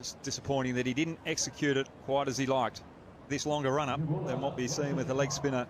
It's disappointing that he didn't execute it quite as he liked. This longer run-up than what we've seen with the leg spinner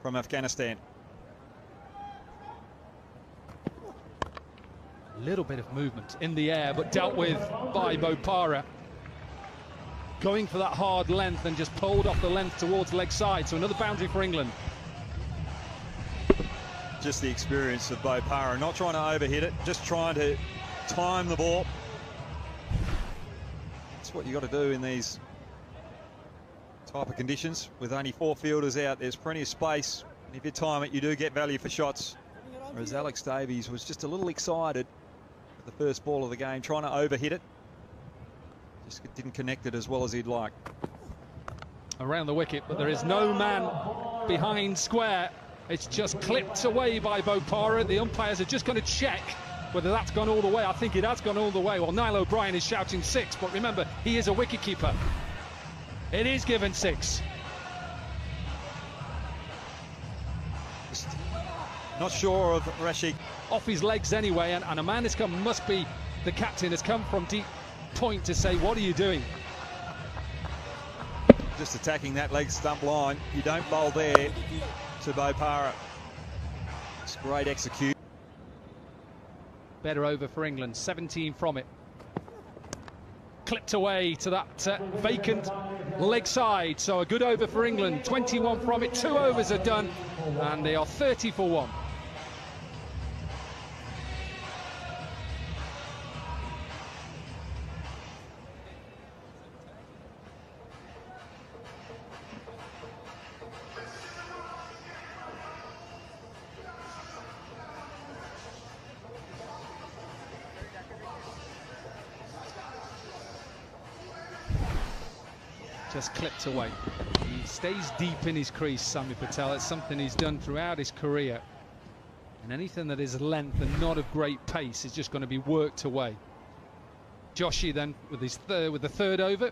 from Afghanistan. A little bit of movement in the air, but dealt with by Bopara. Going for that hard length and just pulled off the length towards leg side. So another boundary for England. Just the experience of Bopara, not trying to overhit it, just trying to time the ball. That's what you got to do in these type of conditions. With only 4 fielders out, there's plenty of space. And if you time it, you do get value for shots. Whereas Alex Davies was just a little excited at the first ball of the game, trying to overhit it. Just didn't connect it as well as he'd like. Around the wicket, but there is no man behind square. It's just clipped away by Bopara. The umpires are just going to check whether that's gone all the way. I think it has gone all the way. Well, Niall O'Brien is shouting 6, but remember, he is a wicketkeeper. It is given 6. Just not sure of Rashid. Off his legs anyway, and a man has come, must be the captain, has come from deep point to say, what are you doing? Just attacking that leg stump line. You don't bowl there to Bopara. It's great execution. Better over for England, 17 from it. Clipped away to that vacant leg side, so a good over for England. 21 from it, 2 overs are done, and they are 30 for 1. Just clipped away. He stays deep in his crease, Sami Patel. It's something he's done throughout his career. And anything that is length and not of great pace is just going to be worked away. Joshi then with the third over.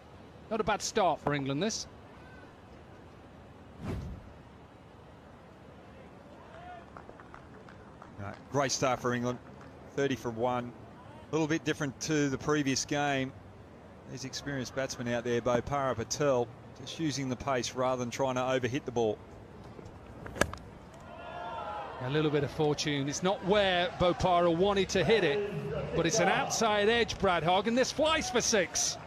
Not a bad start for England, this. Great start for England. 30 for 1. A little bit different to the previous game. There's experienced batsman out there, Jora Patel, just using the pace rather than trying to overhit the ball. A little bit of fortune. It's not where Bopara wanted to hit it, but it's an outside edge, Brad Hogg, and this flies for 6.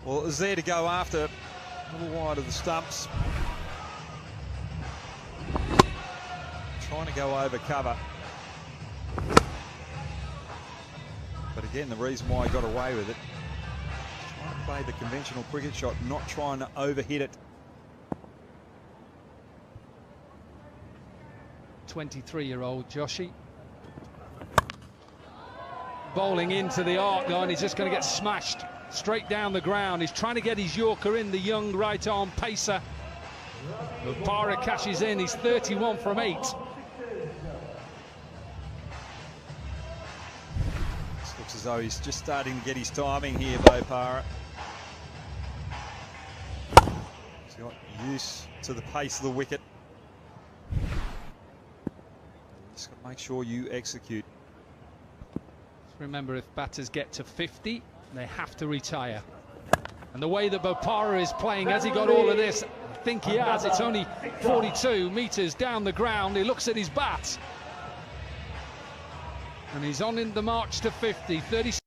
Well, it was there to go after, a little wide of the stumps. Trying to go over cover. But again, the reason why he got away with it, trying to play the conventional cricket shot, not trying to overhit it. 23-year-old Joshi. Bowling into the arc line, he's just going to get smashed straight down the ground. He's trying to get his Yorker in, the young right-arm pacer. Bopara cashes in, he's 31 from 8. Looks as though he's just starting to get his timing here, Bopara. He's got used to the pace of the wicket. Just got to make sure you execute. Just remember, if batters get to 50, they have to retire. And the way that Bopara is playing, has he got all of this? I think he has. It's only 42 metres down the ground. He looks at his bat. And he's on in the march to 50, 36.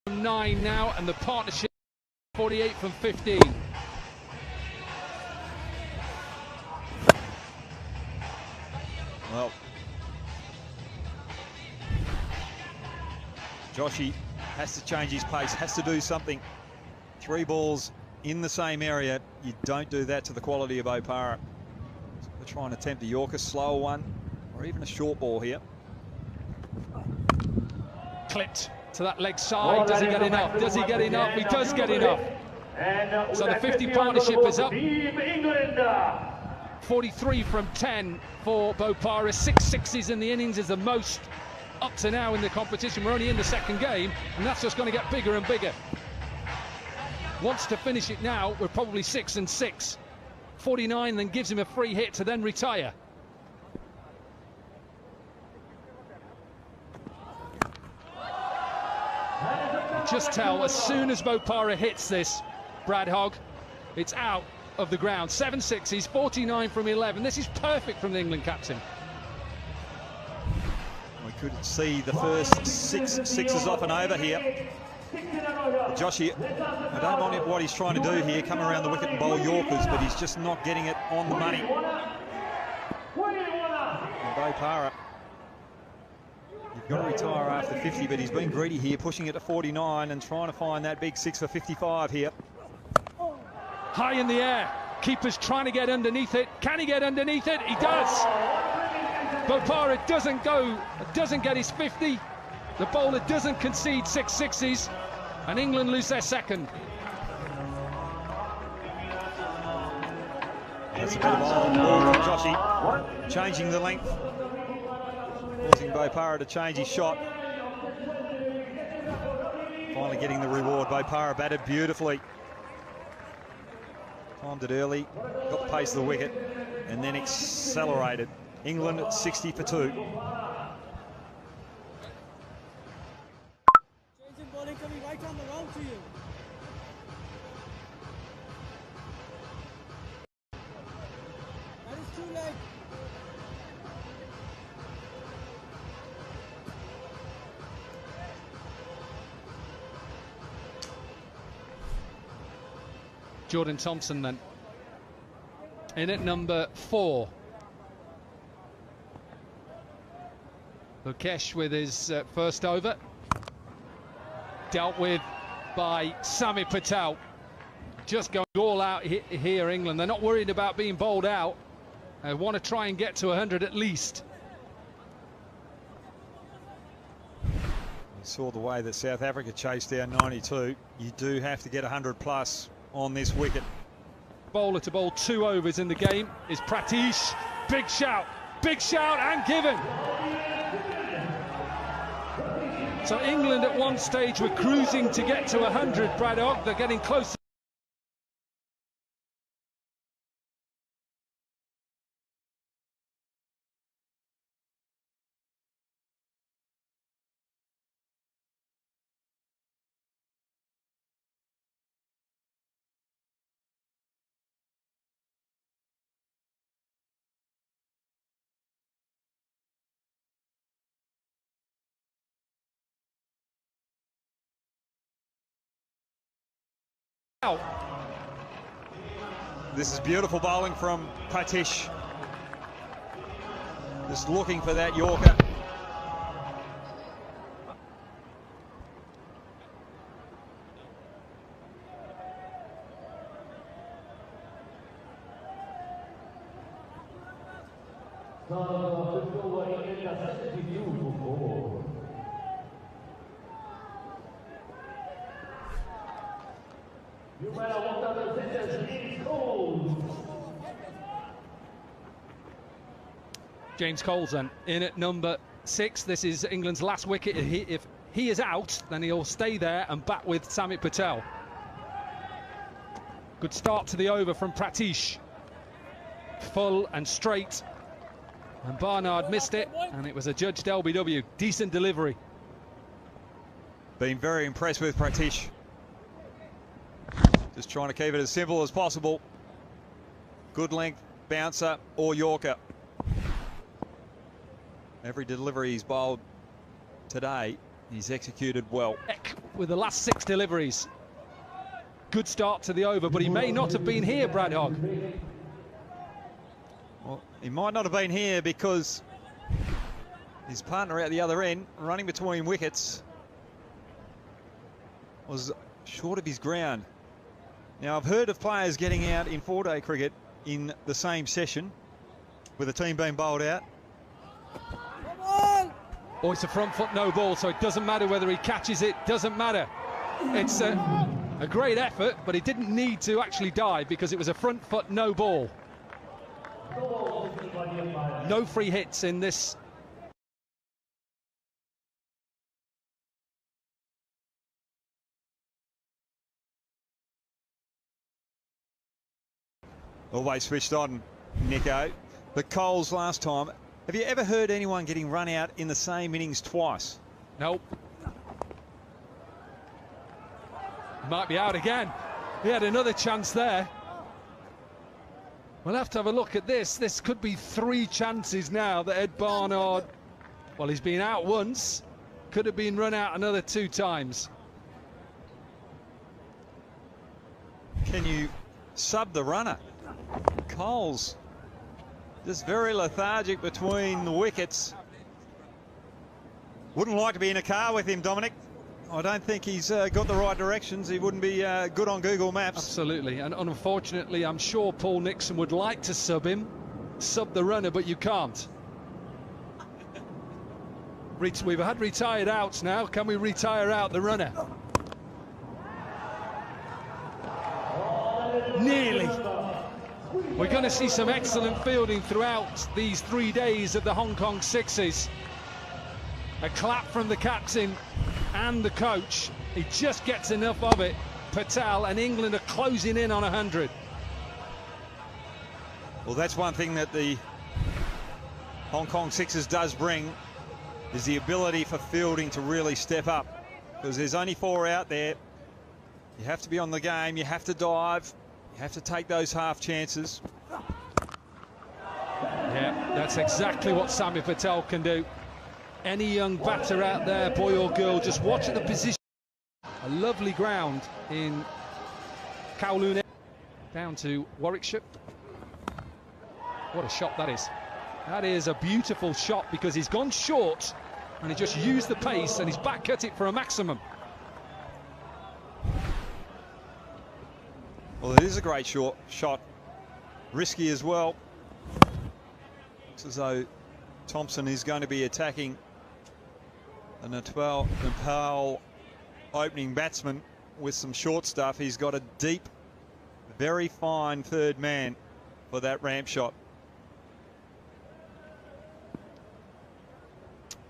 From 9 now, and the partnership 48 from 15. Well, Joshi has to change his pace, has to do something. 3 balls in the same area. You don't do that to the quality of Bopara. So we're trying to attempt a Yorker, slower one, or even a short ball here. Clipped to that leg side. Does he get enough? Does he get enough? He does get enough. So the 50 partnership is up. 43 from 10 for Bopara. 6 sixes in the innings is the most up to now in the competition. We're only in the second game, and that's just going to get bigger and bigger. wants to finish it now, we're probably 6 and 6. 49 then gives him a free hit to then retire. Just tell, as soon as Bopara hits this, Brad Hogg, it's out of the ground. 7 sixes, 49 from 11. This is perfect from the England captain. We could see the first 6 sixes off and over here. Joshy, I don't mind what he's trying to do here, come around the wicket and bowl Yorkers, but he's just not getting it on the money. And Bopara, you've got to retire after 50, but he's been greedy here, pushing it to 49 and trying to find that big 6 for 55 here. High in the air, keeper's trying to get underneath it. Can he get underneath it? He does. Bopara doesn't get his 50. The bowler doesn't concede 6 sixes, and England lose their second. That's a bit of ball from Joshy, changing the length, causing Bopara to change his shot. Finally getting the reward. Bopara batted beautifully. Timed it early, got the pace of the wicket, and then accelerated. England at 60 for 2. Changing bowling coming right on the round to you. That is 2 leg. Jordan Thompson then in at number 4. Mukesh with his first over, dealt with by Sami Patel. Just going all out here, England. They're not worried about being bowled out. They want to try and get to 100 at least. You saw the way that South Africa chased down 92. You do have to get 100 plus on this wicket. Bowler to bowl 2 overs in the game is Pratish. Big shout and given. So England at one stage were cruising to get to 100, Brad Hogg. They're getting closer. This is beautiful bowling from Pratish. Just looking for that Yorker. James Cole's then in at number 6. This is England's last wicket. If he is out, then he'll stay there and bat with Sami Patel. Good start to the over from Pratish. Full and straight. And Barnard missed it, and it was a judged LBW. Decent delivery. Been very impressed with Pratish. Just trying to keep it as simple as possible. Good length, bouncer or Yorker. Every delivery he's bowled today, he's executed well. With the last 6 deliveries. Good start to the over, but he may not have been here, Brad Hogg. Well, he might not have been here because his partner out the other end, running between wickets, was short of his ground. Now, I've heard of players getting out in 4-day cricket in the same session with a team being bowled out. Oh, it's a front foot no ball, so it doesn't matter whether he catches it, doesn't matter. It's a great effort, but he didn't need to actually dive because it was a front foot no ball. No free hits in this Always switched on, Nico. But Coles last time, have you ever heard anyone getting run out in the same innings twice? Nope. Might be out again. He had another chance there. We'll have to have a look at this. This could be 3 chances now that Ed Barnard, well, he's been out once, could have been run out another 2 times. Can you sub the runner? Coles just very lethargic between the wickets. Wouldn't like to be in a car with him, Dominic. I don't think he's got the right directions. He wouldn't be good on Google Maps. Absolutely, and unfortunately, I'm sure Paul Nixon would like to sub him, sub the runner, but you can't. We've had retired outs now. Can we retire out the runner? Nearly. We're going to see some excellent fielding throughout these 3 days of the Hong Kong Sixes. A clap from the captain and the coach. He just gets enough of it. Patel, and England are closing in on 100. Well, that's one thing that the Hong Kong Sixers does bring, is the ability for fielding to really step up. Because there's only 4 out there. You have to be on the game, you have to dive, you have to take those half chances. Yeah, that's exactly what Sami Patel can do. Any young batter out there, boy or girl, just watch at the position. A lovely ground in Kowloon. Down to Warwickshire. What a shot that is. That is a beautiful shot because he's gone short and he just used the pace and he's back cut it for a maximum. Well, it is a great shot. Risky as well. Looks as though Thompson is going to be attacking the Nepal opening batsman with some short stuff. He's got a deep, very fine third man for that ramp shot.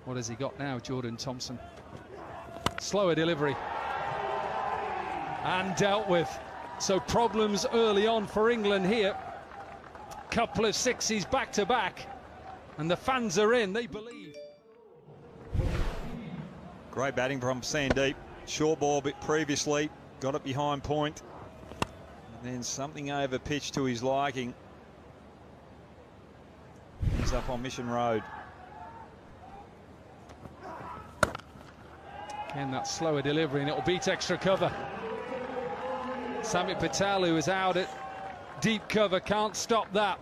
What has he got now, Jordan Thompson? Slower delivery. And dealt with. So problems early on for England here. Couple of sixes back to back. And the fans are in, they believe. Great batting from Sandeep. Short ball bit previously, got it behind point. And then something over pitch to his liking. He's up on Mission Road. Again, that slower delivery, and it'll beat extra cover. Sami Patel, who is out at deep cover, can't stop that.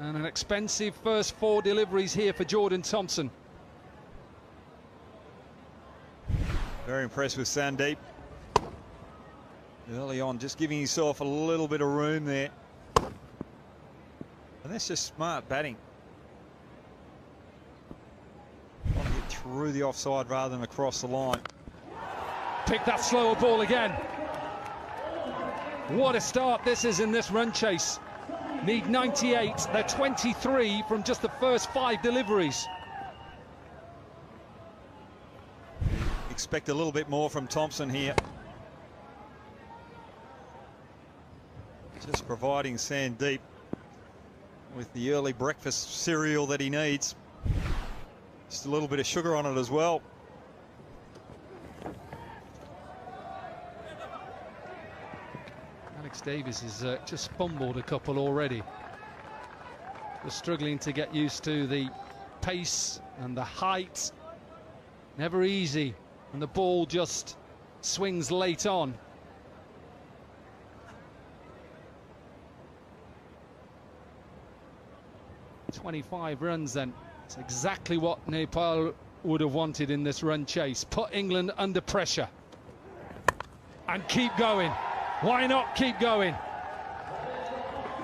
And an expensive first 4 deliveries here for Jordan Thompson. Very impressed with Sandeep. Early on, just giving himself a little bit of room there. And that's just smart batting. Want to get through the offside rather than across the line. Pick that slower ball again. What a start this is in this run chase. Need 98, they're 23 from just the first 5 deliveries. Expect a little bit more from Thompson here. Just providing Sandeep with the early breakfast cereal that he needs. Just a little bit of sugar on it as well. Alex Davies has just fumbled a couple already. Just struggling to get used to the pace and the height. Never easy. And the ball just swings late on. "25 runs then. It's exactly what Nepal would have wanted in this run chase. Put England under pressure. And keep going. Why not keep going?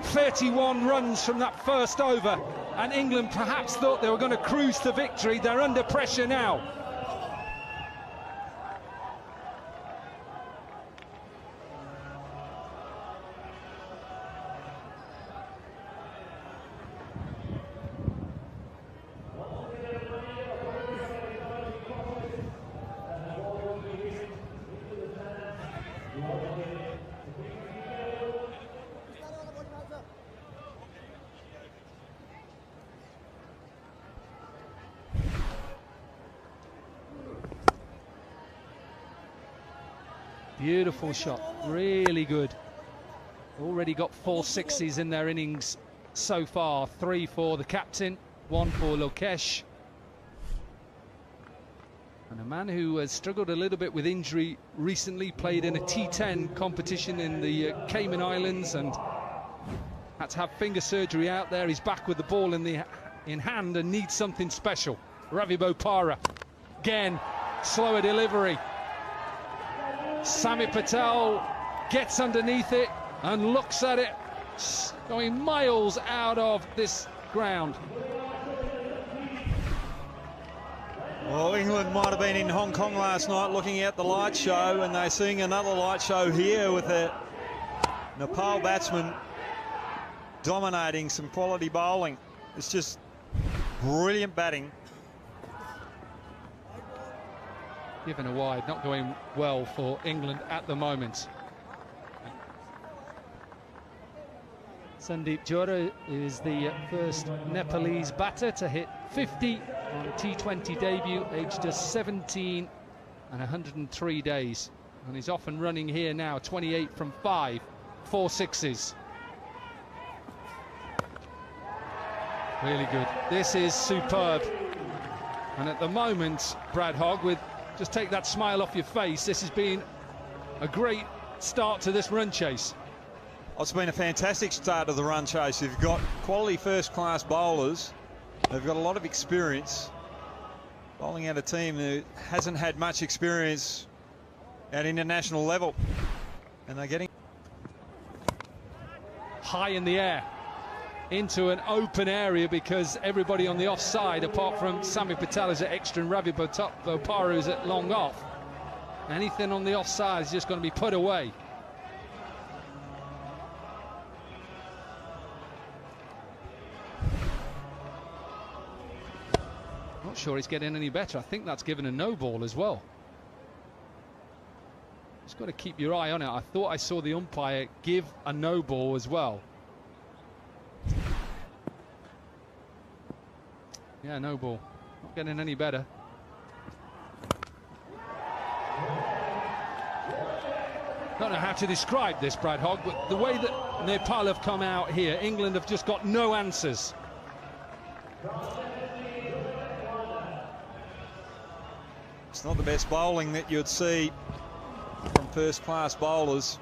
31 runs from that first over. And England perhaps thought they were going to cruise to victory. They're under pressure now. Beautiful shot, really good. Already got 4 sixes in their innings so far. 3 for the captain, 1 for Lokesh. And a man who has struggled a little bit with injury recently, played in a T10 competition in the Cayman Islands and had to have finger surgery out there. He's back with the ball in hand and needs something special. Ravi Bopara, again, slower delivery. Sami Patel gets underneath it and looks at it, going miles out of this ground. Well, England might have been in Hong Kong last night looking at the light show, and they're seeing another light show here with a Nepal batsman dominating some quality bowling. It's just brilliant batting. Given a wide, not going well for England at the moment. Sandeep Jora is the first Nepalese batter to hit 50 on T20 debut, aged just 17 and 103 days. And he's off and running here now, 28 from 5, 4 sixes. Really good. This is superb. And at the moment, Brad Hogg, with just take that smile off your face, this has been a great start to this run chase. It's been a fantastic start to the run chase. You've got quality first-class bowlers. They've got a lot of experience. Bowling out a team who hasn't had much experience at international level. And they're getting high in the air into an open area because everybody on the offside, apart from Sami Patel, is at extra and Ravi Bopara is at long off. Anything on the offside is just going to be put away. Not sure he's getting any better. I think that's given a no ball as well. Just got to keep your eye on it. I thought I saw the umpire give a no ball as well. Yeah, no ball. Not getting any better. Don't know how to describe this, Brad Hogg, but the way that Nepal have come out here, England have just got no answers. It's not the best bowling that you'd see from first-class bowlers.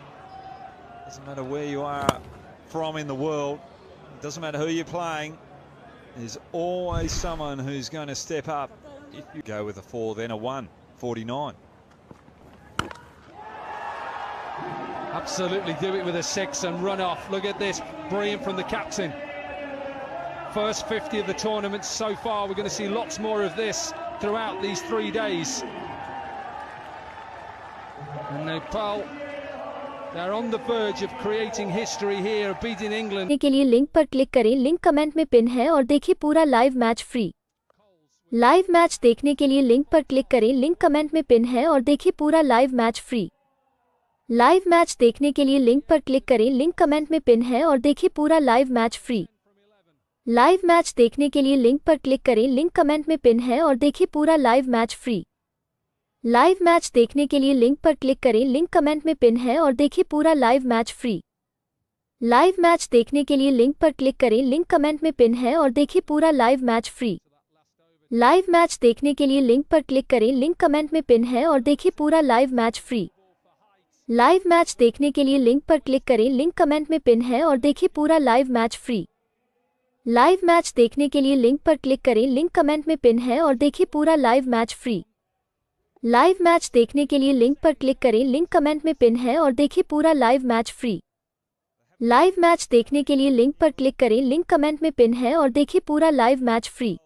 Doesn't matter where you are from in the world. It doesn't matter who you're playing. There's always someone who's going to step up. If you go with a 4, then a 1, 49. Absolutely do it with a 6 and run off. Look at this, brilliant from the captain. First 50 of the tournament so far. We're going to see lots more of this throughout these 3 days. And Nepal, they're on the verge of creating history here, beating England. के लिए link पर click करें, link comment में pin है और देखिए पूरा live match free. Live match देखने के लिए लिंक पर क्लिक करें, लिंक कमेंट में पिन है और देखिए पूरा live match free. Live match देखने के लिए लिंक पर क्लिक करें, लिंक कमेंट में पिन है और देखिए पूरा live match free. Live match देखने के लिए लिंक पर क्लिक करें, लिंक कमेंट में पिन है और देखिए पूरा live match free. Live match देखने के लिए लिंक पर क्लिक करें, लिंक कमेंट में पिन है और देखिए पूरा live match free. Live match देखने के लिए लिंक पर क्लिक करें, लिंक कमेंट में पिन है और देखिए पूरा live match free. Live match देखने के लिए लिंक पर क्लिक करें, लिंक कमेंट में पिन है और देखिए पूरा live match free. Live match देखने के लिए लिंक पर क्लिक करें, लिंक कमेंट में पिन है और देखिए पूरा live match free. Live match देखने के लिए लिंक पर क्लिक करें, लिंक कमेंट में पिन है और देखिए पूरा live match free. Live match देखने के लिए लिंक पर क्लिक करें, लिंक कमेंट में पिन है और देखिए पूरा live match free. Live match देखने के लिए लिंक पर क्लिक करें, लिंक कमेंट में पिन है और देखिए पूरा live match free.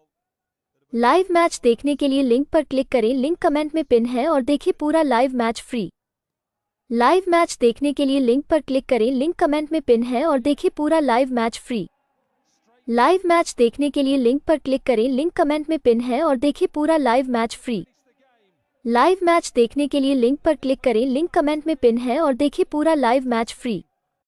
Live match देखने के लिए लिंक पर क्लिक करें, लिंक कमेंट में पिन है और देखिए पूरा live match free. Live match देखने के लिए लिंक पर क्लिक करें, लिंक कमेंट में पिन है और देखिए पूरा live match free. Live match देखने के लिए लिंक पर क्लिक करें, लिंक कमेंट में पिन है और देखिए पूरा live match free. Live match देखने के लिए लिंक पर क्लिक करें, लिंक कमेंट में पिन है और देखिए पूरा लाइव मैच फ्री।